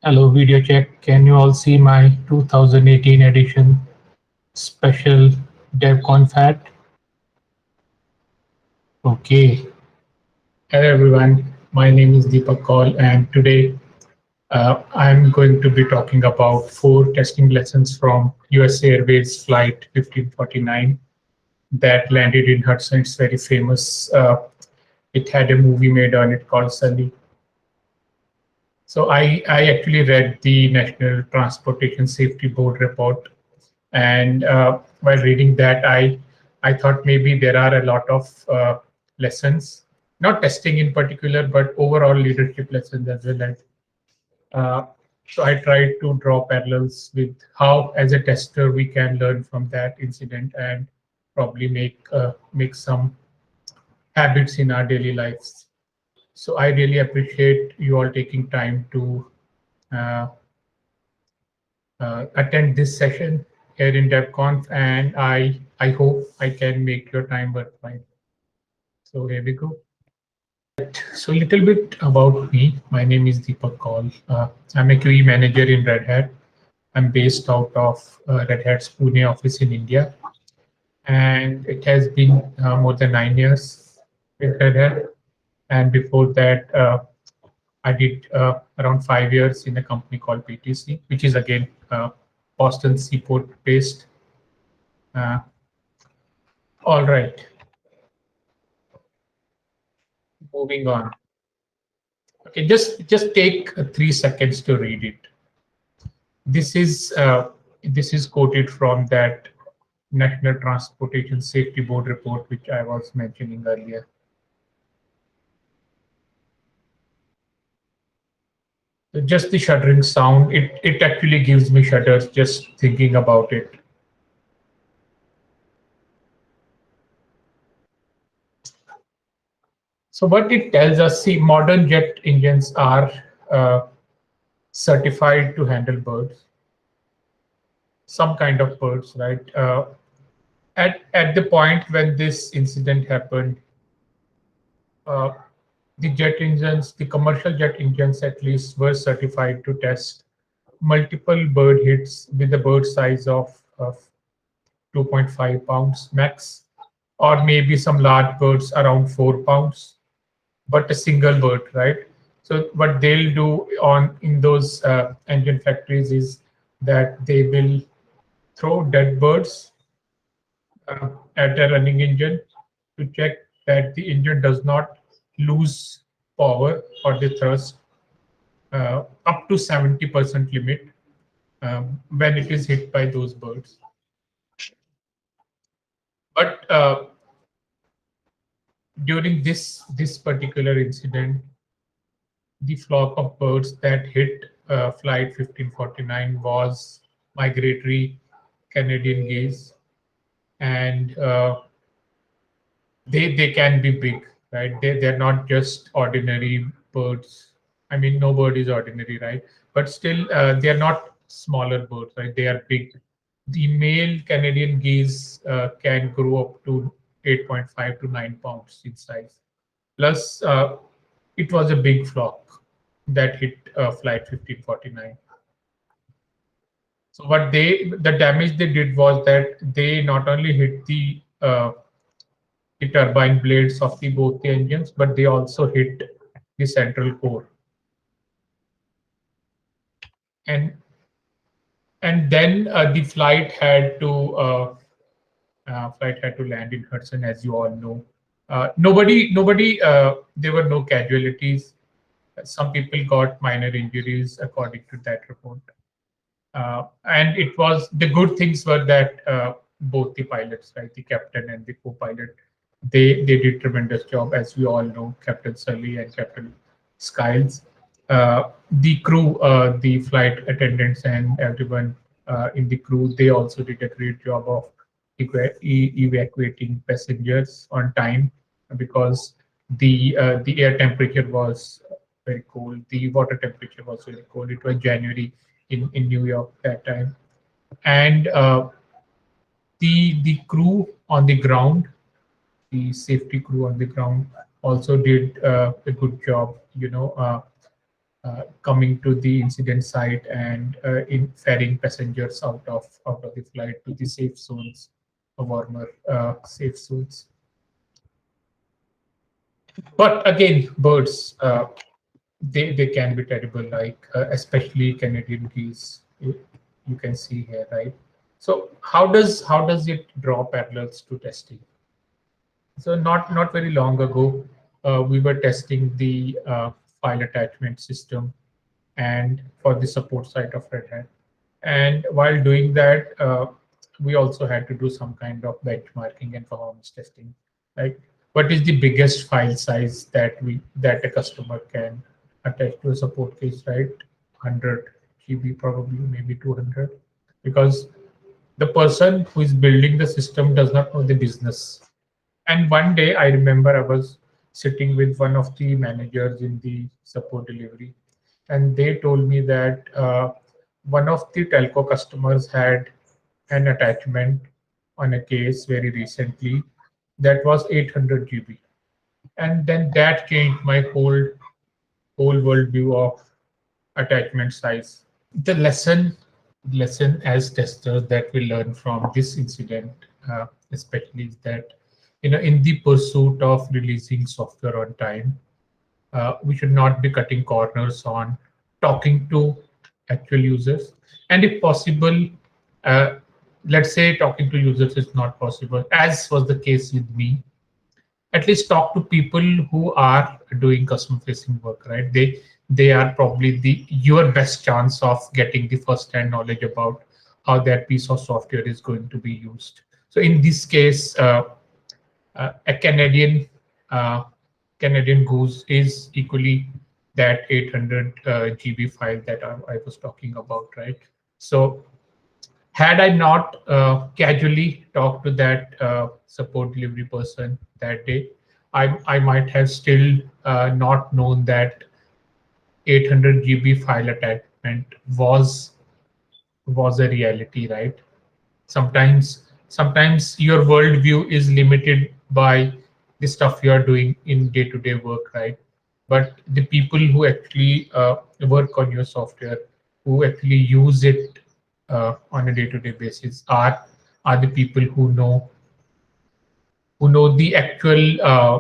Hello, video check. Can you all see my 2018 edition special DevCon FAT? Okay. Hello, everyone. My name is Deepak Kaul, and today I'm going to be talking about 4 testing lessons from US Airways Flight 1549 that landed in Hudson. It's very famous. It had a movie made on it called Sully. So I actually read the National Transportation Safety Board report, and while reading that, I thought maybe there are a lot of lessons, not testing in particular, but overall leadership lessons as well. As uh, so I tried to draw parallels with how, as a tester, we can learn from that incident and probably make some habits in our daily lives. So I really appreciate you all taking time to uh, attend this session here in DevConf, and I hope I can make your time worthwhile. So here we go. So a little bit about me. My name is Deepak Kaul. I'm a QE manager in Red Hat. I'm based out of Red Hat's Pune office in India, and it has been more than 9 years with Red Hat. And before that, I did around 5 years in a company called PTC, which is again Boston Seaport based. Uh, all right, moving on. Okay, just take 3 seconds to read it. This is uh, this is quoted from that National Transportation Safety Board report, which I was mentioning earlier. So just the shuddering sound, it actually gives me shudders just thinking about it. So what it tells us, see, modern jet engines are uh, certified to handle birds, some kind of birds, right? At the point when this incident happened, uh, the jet engines, the commercial jet engines at least, were certified to test multiple bird hits with a bird size of 2.5 pounds max, or maybe some large birds around 4 pounds, but a single bird, right? So what they'll do on in those engine factories is that they will throw dead birds uh, at a running engine to check that the engine does not lose power or the thrust up to 70% limit when it is hit by those birds. But during this particular incident, the flock of birds that hit flight 1549 was migratory Canadian geese, and they can be big, right? They're not just ordinary birds. I mean, no bird is ordinary, right? But still, they are not smaller birds, right? They are big. The male Canadian geese can grow up to 8.5 to 9 pounds in size. Plus, it was a big flock that hit flight 1549. So the damage they did was that they not only hit the turbine blades of both the engines, but they also hit the central core. And then the flight had to land in Hudson, as you all know. Nobody, there were no casualties. Some people got minor injuries, according to that report. And it was the good things were that both the pilots, right, the captain and the co-pilot, they did tremendous job, as we all know, Captain Sully and Captain Skiles. The crew, the flight attendants, and everyone in the crew, they also did a great job of evacuating passengers on time, because the air temperature was very cold, the water temperature was very cold. It was January in New York that time, and the crew on the ground, the safety crew on the ground, also did a good job. coming to the incident site and in ferrying passengers out of the flight to the safe zones, warmer safe zones. But again, birds, they can be terrible, like especially Canadian geese. You can see here, right? So how does it draw parallels to testing? So not very long ago, we were testing the file attachment system and for the support side of Red Hat. And while doing that, we also had to do some kind of benchmarking and performance testing. Like, what is the biggest file size that a customer can attach to a support case, right? 100 GB, probably, maybe 200, because the person who is building the system does not know the business. And one day, I remember I was sitting with one of the managers in the support delivery, and they told me that one of the telco customers had an attachment on a case very recently that was 800 GB, and then that changed my whole worldview of attachment size. The lesson as testers that we learn from this incident, especially, is that in the pursuit of releasing software on time, we should not be cutting corners on talking to actual users. And if possible, uh, let's say talking to users is not possible, as was the case with me, at least talk to people who are doing customer facing work, right? They are probably the your best chance of getting the first hand knowledge about how that piece of software is going to be used. So in this case, a uh, Canadian goose is equally that 800 GB file that I was talking about, right? So had I not casually talked to that support delivery person that day, I might have still not known that 800 GB file attachment was a reality, right? Sometimes your worldview is limited by the stuff you are doing in day-to-day work, right? But the people who actually work on your software, who actually use it on a day-to-day basis, are the people who know the actual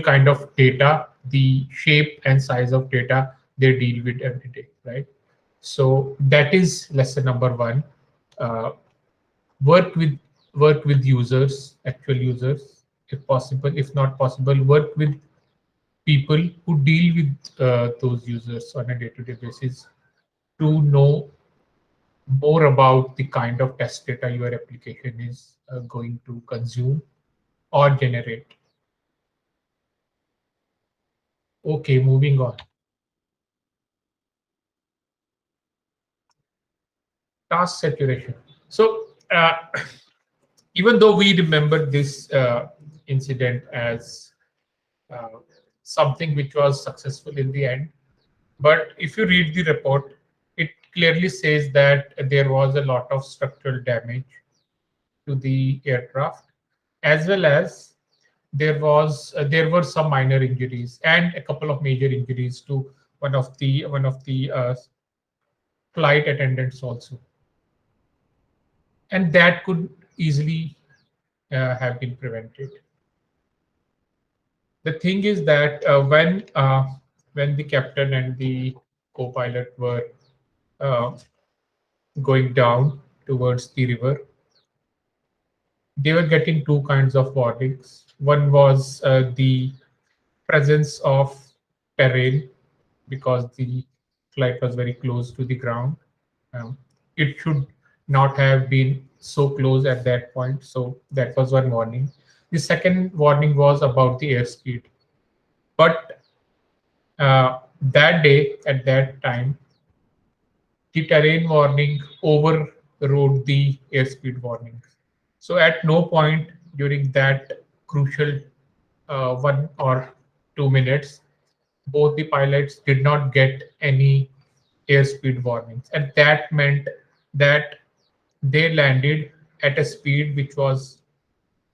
kind of data, the shape and size of data they deal with every day, right? So that is lesson number one. Uh, work with work with users, actual users, if possible. If not possible, work with people who deal with those users on a day-to-day basis to know more about the kind of test data your application is going to consume or generate. Okay, moving on. Task saturation. So even though we remember this incident as uh, something which was successful in the end, but if you read the report, it clearly says that there was a lot of structural damage to the aircraft, as well as there were some minor injuries and a couple of major injuries to one of the flight attendants also, and that could easily have been prevented. The thing is that when the captain and the co-pilot were uh, going down towards the river, they were getting two kinds of warnings. One was the presence of terrain, because the flight was very close to the ground. Um, it should not have been so close at that point. So that was one warning. The second warning was about the airspeed. But that day, at that time, the terrain warning overrode the airspeed warning. So at no point during that crucial 1 or 2 minutes, both the pilots did not get any airspeed warnings. And that meant that they landed at a speed which was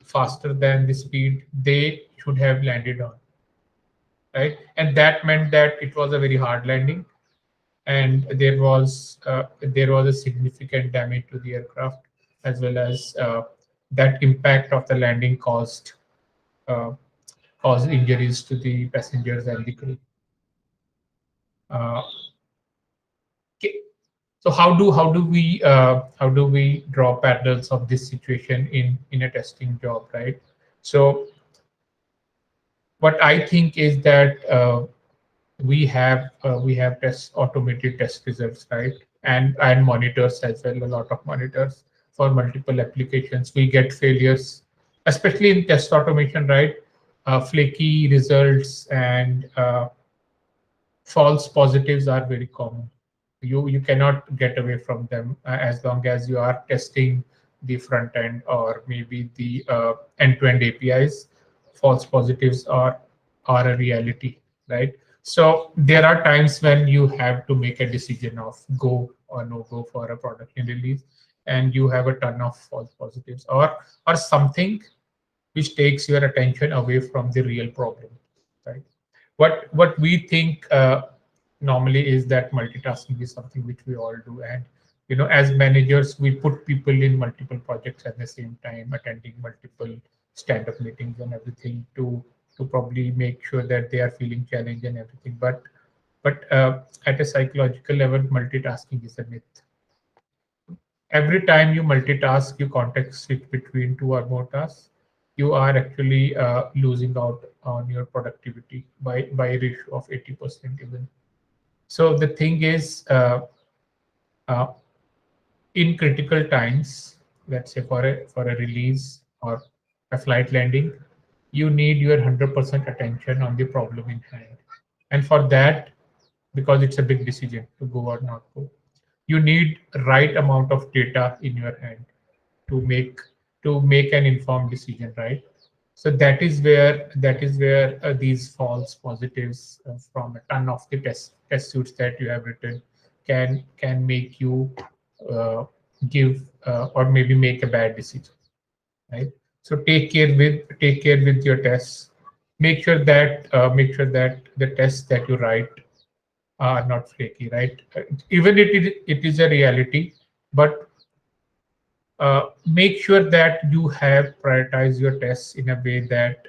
faster than the speed they should have landed on. right? And that meant that it was a very hard landing, and there was a significant damage to the aircraft, as well as that impact of the landing uh, caused injuries to the passengers and the crew. Uh, okay. So how do we draw parallels of this situation in a testing job, right? So what I think is that we have test automated test results, right? And monitors as well, a lot of monitors for multiple applications. We get failures, especially in test automation, right? Flaky results and false positives are very common. You cannot get away from them as long as you are testing the front end or maybe the end-to-end APIs. False positives are a reality, right? So there are times when you have to make a decision of go or no go for a production release, and you have a ton of false positives or something which takes your attention away from the real problem, right? What we think normally is that multitasking is something which we all do, and as managers we put people in multiple projects at the same time, attending multiple stand-up meetings and everything to probably make sure that they are feeling challenged and everything, but at a psychological level, multitasking is a myth. Every time you multitask, you context switch between two or more tasks, you are actually losing out on your productivity by a ratio of 80% even. So the thing is, uh, in critical times, let's say for a release or a flight landing, you need your 100% attention on the problem in hand. And for that, because it's a big decision to go or not go, you need right amount of data in your hand to make an informed decision, right? So that is where these false positives from a ton of the test suits that you have written can make you uh, give or maybe make a bad decision, right? So take care with your tests. Make sure that the tests that you write are not flaky, right? Even it is a reality, but make sure that you have prioritized your tests in a way that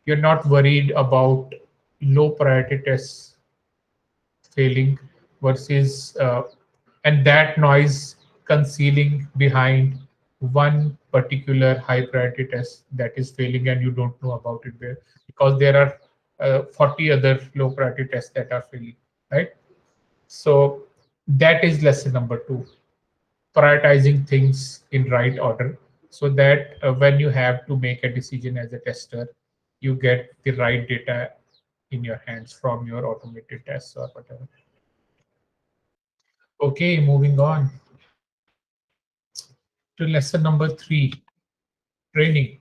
you're not worried about low priority tests failing versus and that noise concealing behind one particular high priority test that is failing and you don't know about it there because there are 40 other low priority tests that are failing, right? So that is lesson number two, prioritizing things in right order so that when you have to make a decision as a tester, you get the right data in your hands from your automated tests or whatever. Okay, moving on to lesson number three, training.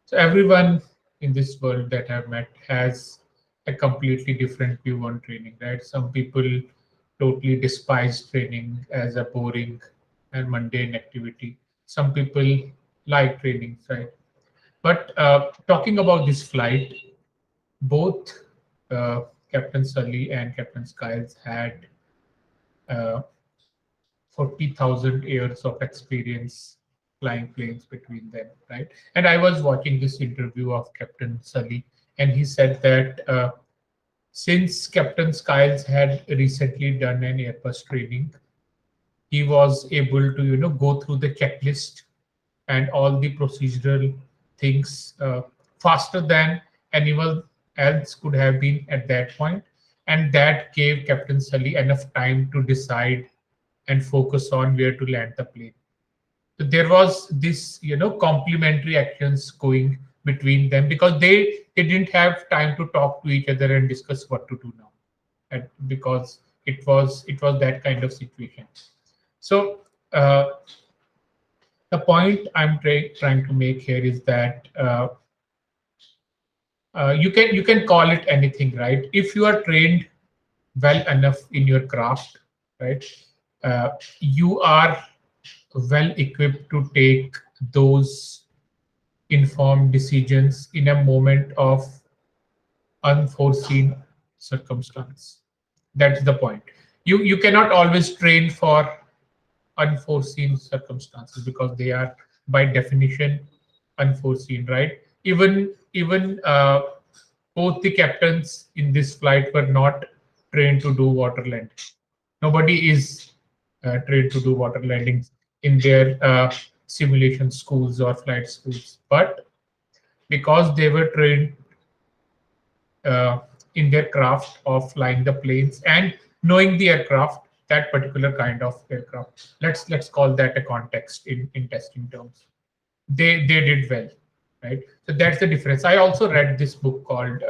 So everyone in this world that I've met has a completely different view on training, right? Some people totally despise training as a boring and mundane activity. Some people like training, right? But talking about this flight, both uh, Captain Sully and Captain Skiles had uh, 40,000 years of experience flying planes between them, right? And I was watching this interview of Captain Sully, and he said that since Captain Skiles had recently done an Airbus training, he was able to, go through the checklist and all the procedural things faster than anyone else could have been at that point. And that gave Captain Sully enough time to decide and focus on where to land the plane. So there was this, complementary actions going between them because they didn't have time to talk to each other and discuss what to do now, and because it was that kind of situation. So the point I'm trying to make here is that you can call it anything, right? If you are trained well enough in your craft, right? You are well equipped to take those informed decisions in a moment of unforeseen circumstance. That's the point. You cannot always train for unforeseen circumstances because they are by definition unforeseen, right? Even both the captains in this flight were not trained to do water landing. Nobody is trained to do water landings in their simulation schools or flight schools, but because they were trained uh, in their craft of flying the planes and knowing the aircraft, that particular kind of aircraft, let's call that a context in testing terms, they did well, right? So that's the difference. I also read this book called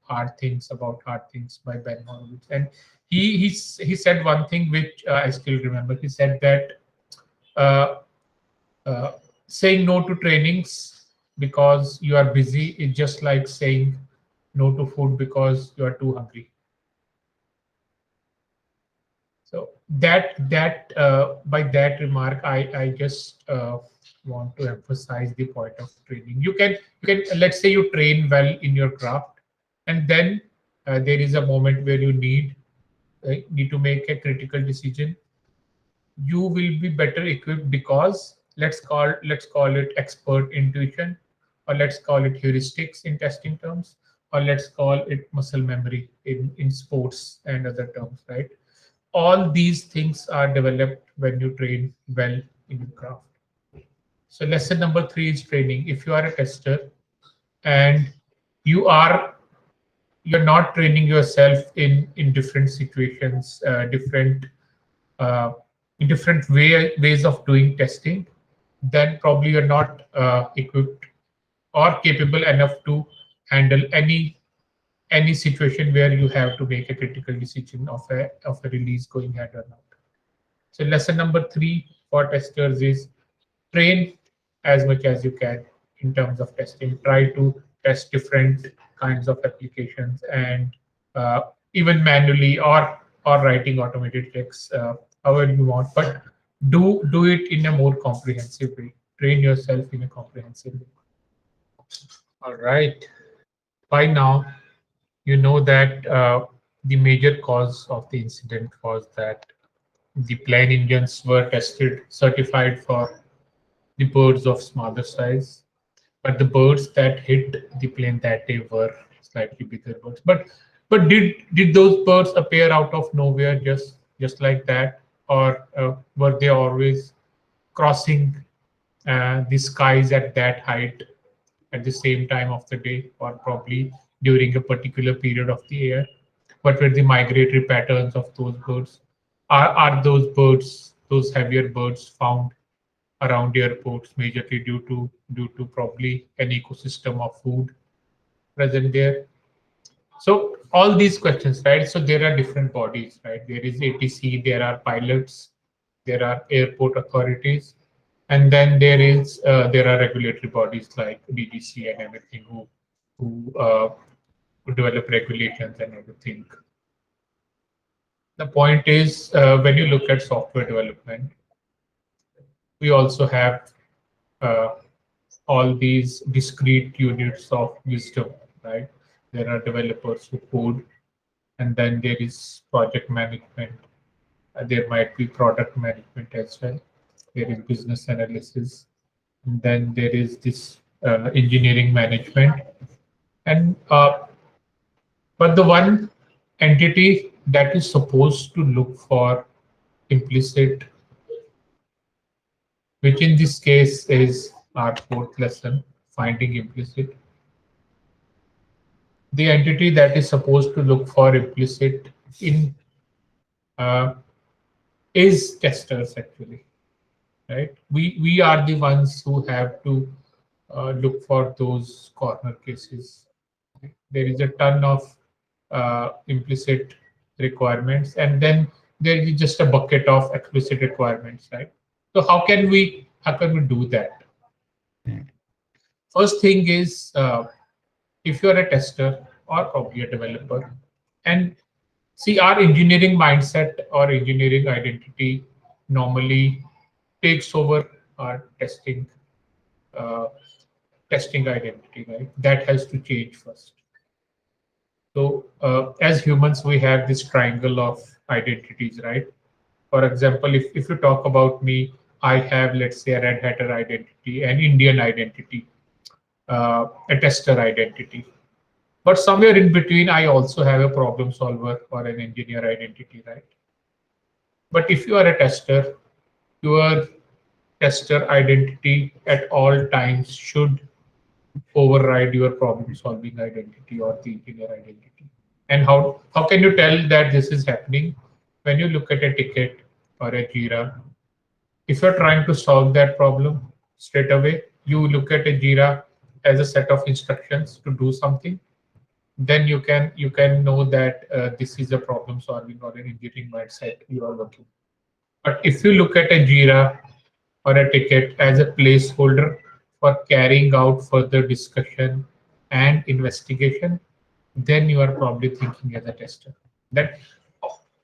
Hard Things About Hard Things by Ben Horowitz, and he said one thing which I still remember. He said that uh, uh, saying no to trainings because you are busy is just like saying no to food because you are too hungry. So that by that remark, I just want to emphasize the point of training. You can let's say you train well in your craft, and then there is a moment where you need to make a critical decision. You will be better equipped because let's call it expert intuition, or let's call it heuristics in testing terms, or let's call it muscle memory in sports and other terms, right? All these things are developed when you train well in your craft. So lesson number 3 is training. If you are a tester and you are you're not training yourself in different situations, different uh, in different ways of doing testing, then probably you're not equipped or capable enough to handle any situation where you have to make a critical decision of a release going ahead or not. So lesson number 3 for testers is train as much as you can in terms of testing. Try to test different kinds of applications and uh, even manually or writing automated checks, however you want, but do it in a more comprehensive way. Train yourself in a comprehensive way. All right. By now, you know that the major cause of the incident was that the plane engines were tested, certified for the birds of smaller size, but the birds that hit the plane that day were slightly bigger birds. But did those birds appear out of nowhere just like that, or were they always crossing the skies at that height at the same time of the day, or probably during a particular period of the year? What were the migratory patterns of those birds? Are those birds, those heavier birds, found around airports majorly due to probably an ecosystem of food present there? So all these questions, right? So there are different bodies, right? There is ATC, there are pilots, there are airport authorities, and then there are regulatory bodies like DGC and everything who develop regulations and everything. The point is, when you look at software development, we also have uh, all these discrete units of wisdom, right? There are developers who code, and then there is project management. There might be product management as well. There is business analysis, and then there is this engineering management. And but the one entity that is supposed to look for implicit, which in this case is our fourth lesson, finding implicit. The entity that is supposed to look for implicit in uh, is testers actually, right? We are the ones who have to look for those corner cases. There is a ton of implicit requirements, and then there is just a bucket of explicit requirements, right? So how can we do that? First thing is, if you're a tester or probably a developer, and see, our engineering mindset or engineering identity normally takes over our uh, testing identity, right? That has to change first. So as humans, we have this triangle of identities, right? For example, if you talk about me, I have, let's say, a Red Hatter identity, an Indian identity, a tester identity. But somewhere in between, I also have a problem solver or an engineer identity, right? But if you are a tester, your tester identity at all times should override your problem solving identity or the engineer identity. And how can you tell that this is happening? When you look at a ticket or a Jira, if you're trying to solve that problem straight away, you look at a Jira as a set of instructions to do something, then you can know that this is a problem solving or an engineering mindset you are working. But if you look at a Jira or a ticket as a placeholder for carrying out further discussion and investigation, then you are probably thinking as a tester. That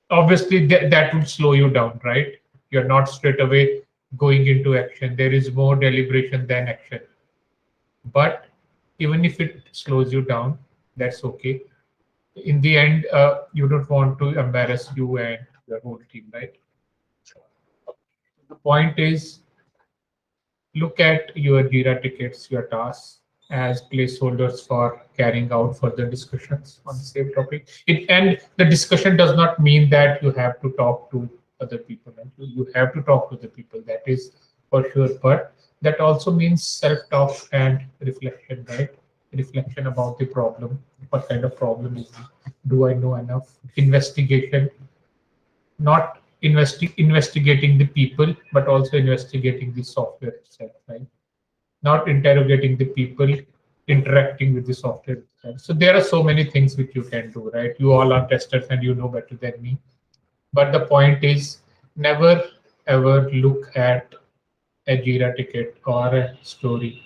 obviously that would slow you down, right? You're not straight away going into action. There is more deliberation than action. But even if it slows you down, that's okay. In the end, you don't want to embarrass you and your whole team, right? The point is, look at your Jira tickets, your tasks as placeholders for carrying out further discussions on the same topic. And the discussion does not mean that you have to talk to other people. Right? You have to talk to the people, that is for sure. But that also means self-talk and reflection, right? Reflection about the problem. What kind of problem is it? Do I know enough? Investigation, not investigating the people, but also investigating the software itself, right? Not interrogating the people, interacting with the software itself. So there are so many things which you can do, right? You all are testers and you know better than me. But the point is, never ever look at a Jira ticket or a story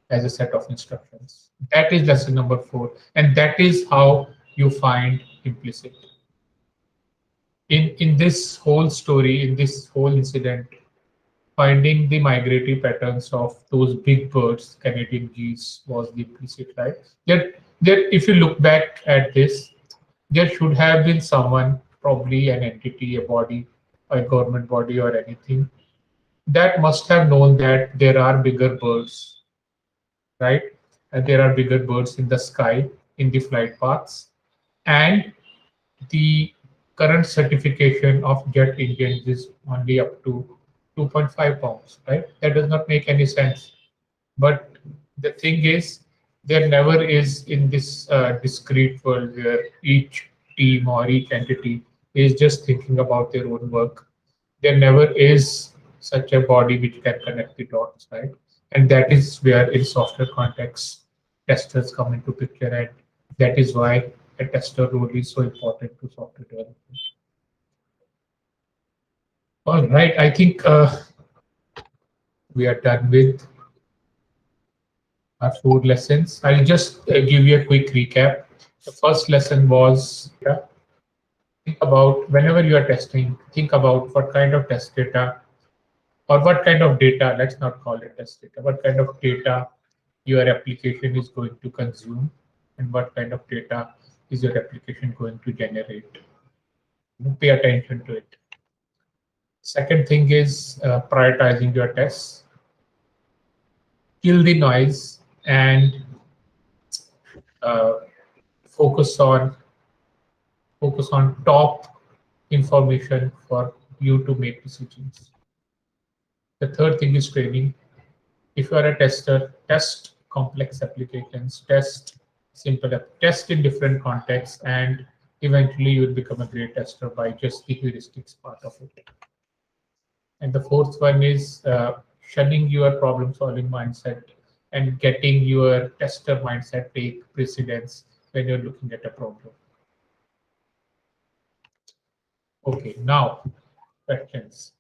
as a set of instructions. That is lesson number 4. And that is how you find implicit. In this whole story, in this whole incident, finding the migratory patterns of those big birds, Canadian geese, was the implicit, right? If you look back at this, there should have been someone, probably an entity, a body, a government body, or anything, that must have known that there are bigger birds, right? And there are bigger birds in the sky, in the flight paths, and the current certification of jet engines is only up to 2.5 pounds, right? That does not make any sense. But the thing is, there never is in this discrete world where each team or each entity is just thinking about their own work. There never is such a body which can connect the dots, right? And that is where, in software context, testers come into picture, and that is why a tester role is so important to software development. All right, I think we are done with our 4 lessons. I'll just give you a quick recap. The first lesson was, think about, whenever you are testing, think about what kind of test data or what kind of data, let's not call it test data, what kind of data your application is going to consume and what kind of data is your application going to generate. Pay attention to it. Second thing is prioritizing your tests. Kill the noise and uh, focus on top information for you to make decisions. The third thing is training. If you are a tester, test complex applications, test test in different contexts, and eventually you will become a great tester by just the heuristics part of it. And the fourth one is shunning your problem solving mindset and getting your tester mindset take precedence when you're looking at a problem. Okay, now questions.